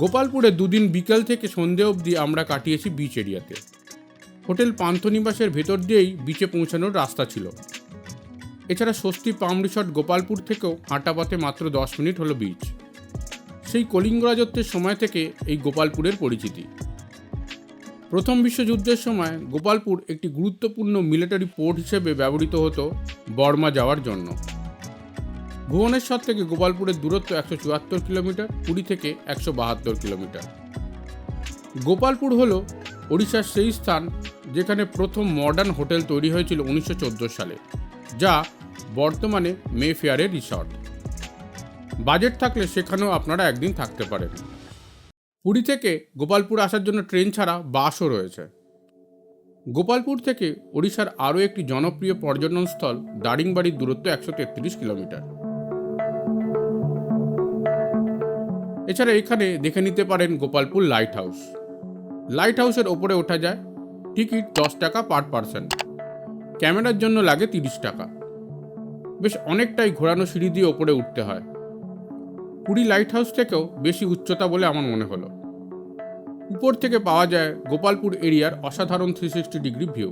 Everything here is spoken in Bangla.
গোপালপুরে দুদিন বিকেল থেকে সন্ধে অবধি আমরা কাটিয়েছি বিচ এরিয়াতে। হোটেল পান্থনিবাসের ভেতর দিয়েই বিচে পৌঁছানোর রাস্তা ছিল। এছাড়া স্বস্তি পাম রিসর্ট গোপালপুর থেকেও হাঁটা পথে মাত্র 10 মিনিট হলো বিচ। সেই কলিঙ্গ রাজত্বের সময় থেকে এই গোপালপুরের পরিচিতি। প্রথম বিশ্বযুদ্ধের সময় গোপালপুর একটি গুরুত্বপূর্ণ মিলিটারি পোর্ট হিসেবে ব্যবহৃত হতো বর্মা যাওয়ার জন্য। ভুবনেশ্বর থেকে গোপালপুরের দূরত্ব 174 কিলোমিটার, পুরী থেকে 172 কিলোমিটার। গোপালপুর হল ওড়িশার সেই স্থান যেখানে প্রথম মডার্ন হোটেল তৈরি হয়েছিল 1914 সালে, যা বর্তমানে মেফেয়ারের রিসর্ট। বাজেট থাকলে সেখানেও আপনারা একদিন থাকতে পারেন। পুরী থেকে গোপালপুর আসার জন্য ট্রেন ছাড়া বাসও রয়েছে। গোপালপুর থেকে ওড়িশার আরও একটি জনপ্রিয় পর্যটনস্থল দারিংবাড়ির দূরত্ব 133 কিলোমিটার। এছাড়া এখানে দেখে নিতে পারেন গোপালপুর লাইট হাউস। লাইট হাউসের ওপরে ওঠা যায়, টিকিট 10 টাকা পার পারসন, ক্যামেরার জন্য লাগে 30 টাকা। বেশ অনেকটাই ঘোরানো সিঁড়ি দিয়ে ওপরে উঠতে হয়। পুরী লাইট হাউস থেকেও বেশি উচ্চতা বলে আমার মনে হলো। উপর থেকে পাওয়া যায় গোপালপুর এরিয়ার অসাধারণ 360 ডিগ্রি ভিউ।